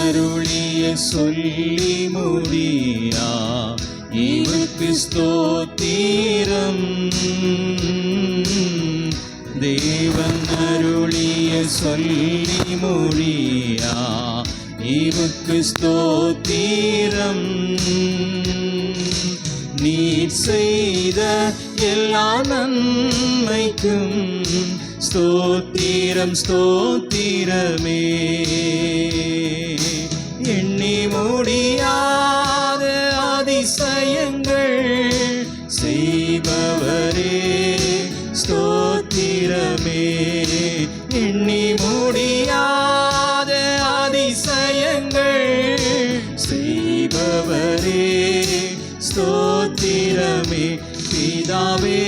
அருளிய சொல்லி முடியா இவருக்கு ஸ்தோத்திரம். தேவன் அருளிய சொல்லி முடியா இவருக்கு ஸ்தோத்திரம். நீர் செய்த எல்லா நன்மைக்கும் ஸ்தோத்திரம் ஸ்தோத்திரமே. எண்ணி முடியாத அதிசயங்கள் செய்பவரே ஸ்தோத்திரமே. எண்ணி முடியாத அதிசயங்கள் செய்பவரே ஸ்தோத்திரமே. பிதாவே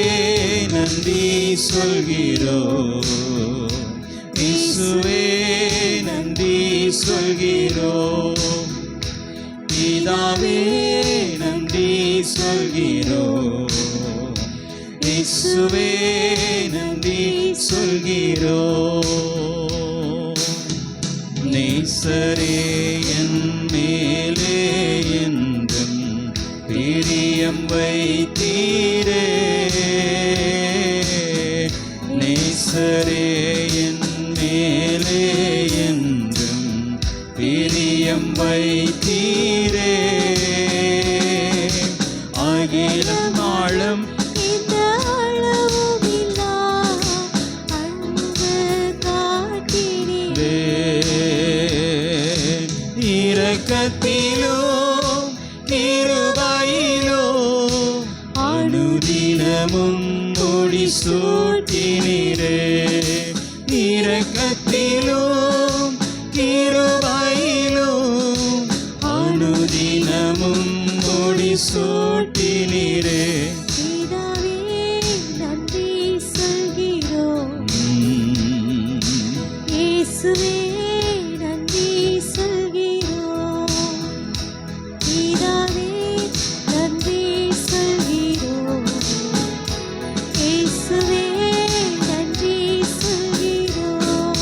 நன்றி சொல்கிறோம், இயேசுவே நன்றி சொல்கிறோம். பிதாவே நன்றி சொல்கிறோம், இயேசுவே நன்றி சொல்கிறோம். நேசரே என் மேலே என்றும் பிரியம் வைத்தீரே. நேசரே என் மேலே என்றும் பிரியம் வைத்தீரே. அகிலம் ஆழம் இந்த அளவுமில்லா அன்பு காட்டினீரே. இரக்கத்திலும் கிருபையிலும் அனுதினமும் மொழி சூட்டினீரே. இரக்கத்திலும் கிருபையிலும் அனுதினமும் மொழி சூட்டினீரே. பிதாவே நன்றி சொல்கிறோம், இயேசுவே நன்றி சொல்கிறோம். பிதாவே நன்றி சொல்கிறோம், இயேசுவே நன்றி சொல்கிறோம்.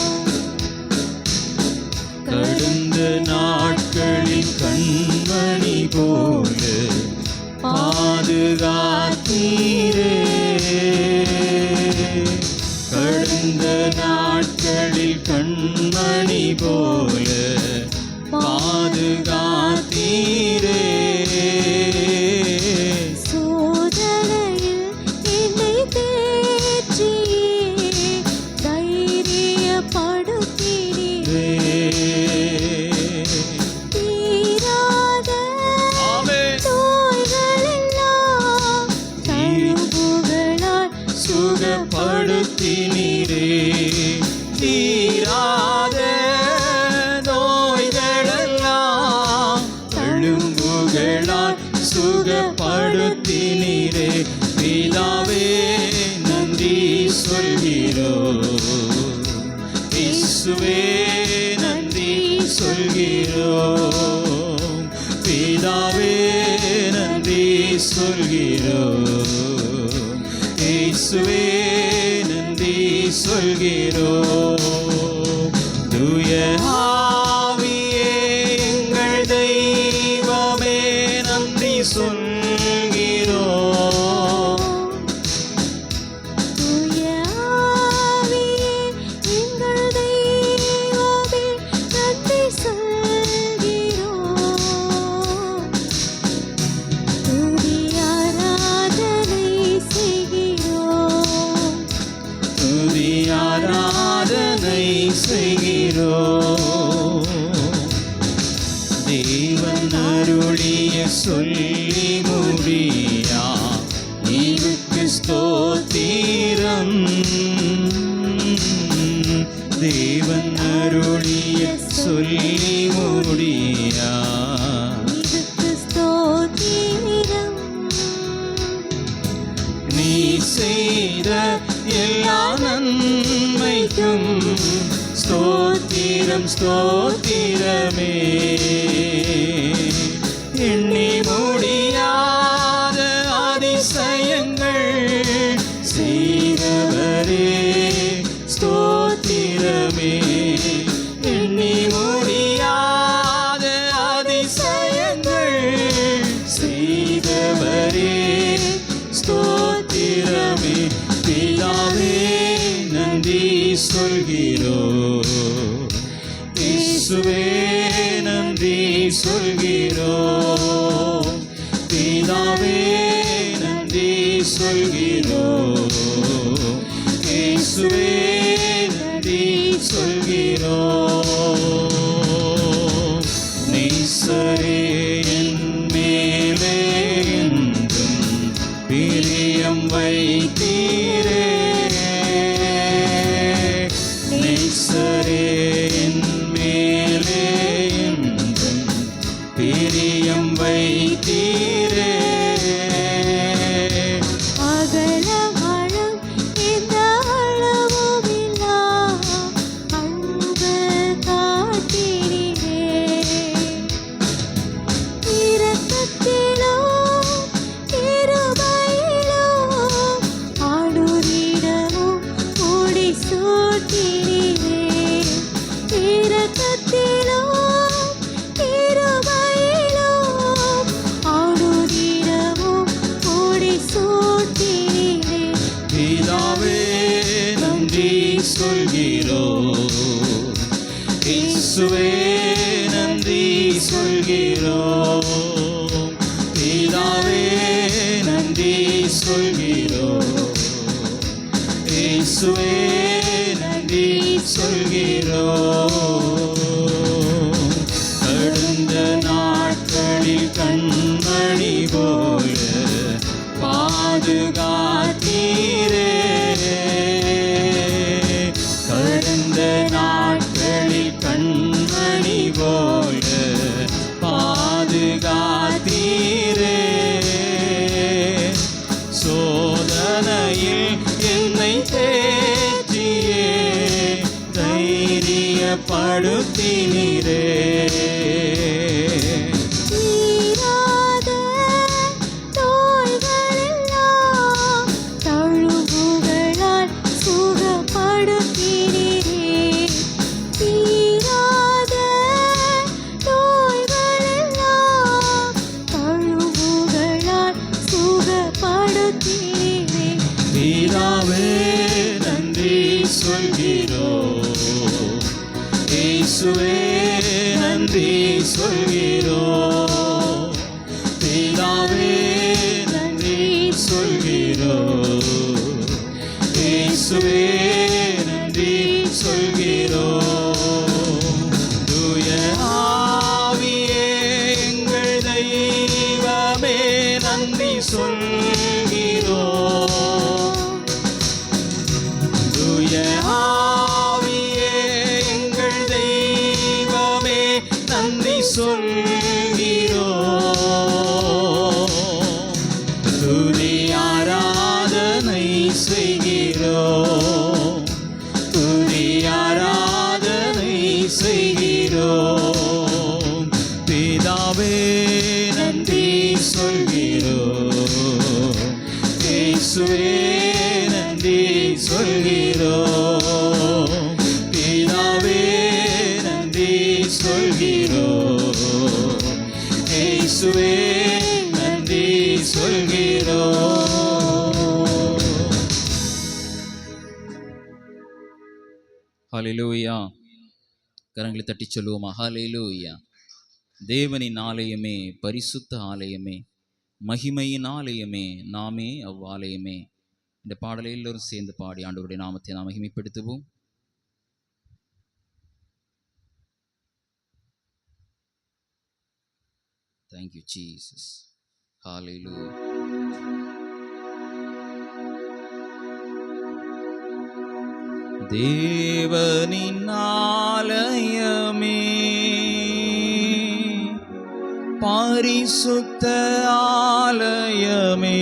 கடந்த நாட்களில் கண்மணி போல பாதுகாத்தீரே. கடந்த நாட்களில் கண்மணி போல பாதுகாத்தீரே. சோதனையில் என்னை தேற்றியே தைரியப்படுத்தினீரே. தீராத நோய்களெல்லாம் தழும்புகளால் சுகப்படுத்தினீரே. தீராத நோய்களெல்லாம் தழும்புகளால் சுகப்படுத்தினீரே. பிதாவே நன்றி சொல்கிறோம், இயேசுவே நன்றி சொல்கிறோம். பிதாவே நன்றி சொல்கிறோம், இயேசுவே நன்றி சொல்கிறோம். தூய ஆவியே எங்கள் தெய்வமே நன்றி சொல்கிறோம். தூய ஆவியே எங்கள் தெய்வமே நன்றி சொல்கிறோம். துதி ஆராதனை செய்கிறோம், துதி ஆராதனை செய்கிறோம். தேவன் அருளிய சொல்லி முடியா நீருக்கு ஸ்தோத்திரம். தேவன் அருளிய சொல்லி முடியா இதுக்கு ஸ்தோத்திரம். நீ செய்த எல்லா நன்மைக்கும் ஸ்தோத்திரம் ஸ்தோத்திரமே. எண்ணி முடியாத அதிசயங்கள் செய்தவரே ஸ்தோத்திரமே. எண்ணி முடியாத இயேசுவே நன்றி சொல்கிறோம். பிதாவே நன்றி சொல்கிறோம். இயேசுவே நன்றி சொல்கிறோம். நேசரே என் மேலே என்றும் பிரியம் வைத்தீரே. நேசரே என் மேலே என்றும் பிரியம் வைத்தீரே. அகலம் ஆழம் எந்த அளவுமில்லா அன்பு காட்டினீரே. இரக்கத்திலும் கிருபையிலும் ஆளுரிடமும் முடிசூட்டினீரே. இரக்கத்திலும் கிருபையிலும் ஆளுரிடமும் முடிசூட்டினீரே. பிதாவே நன்றி சொல்கிறோம். இயேசுவே நன்றி சொல்கிறோம். பிதாவே நன்றி சொல்கிறோம். இயேசுவே நன்றி சொல்கிறோம். கடந்த நாட்களில் கண்மணி போல பாதுகாத்தீரே. கடந்த நாட்களில் கண்மணி போல பாதுகாத்தீரே. சோதனையில் என்னை தேற்றியே தைரியப்படுத்தினீரே. தீராத நோய்களெல்லாம் தழும்புகளால் சுகப்படுத்தினீரே. தீராத நோய்களெல்லாம் தழும்புகளால் சுகப்படுத்தினீரே. பிதாவே நன்றி சொல்கிறோம். இயேசுவே நன்றி சொல்கிறோம். பிதாவே நன்றி சொல்கிறோம். இயேசுவே நன்றி சொல்கிறோம். தூய ஆவியே எங்கள் தெய்வமே நன்றி சொல்கிறோம். தூய ஆவியே எங்கள் தெய்வமே நன்றி சொல்கிறோம். துதி ஆராதனை செய்கிறோம். துதி ஆராதனை செய்கிறோம். பிதாவே நன்றி சொல்கிறோம். இயேசுவே நன்றி சொல்கிறோம். பிதாவே நன்றி சொல்கிறோம். இயேசுவே நன்றி சொல்கிறோம். ஹல்லேலூயா. கரங்களை தட்டி சொல்லுவோமா? ஹல்லேலூயா. தேவனின் ஆலயமே, பரிசுத்த ஆலயமே, மகிமையின் ஆலயமே, நாமே அவ்வாலயமே. இந்த பாடலை எல்லோரும் சேர்ந்து பாடி ஆண்டவருடைய நாமத்தை நாம் மகிமைப்படுத்துவோம். Thank you, Jesus. Hallelujah. தேவனின் ஆலயமே, பரிசுத்த ஆலயமே,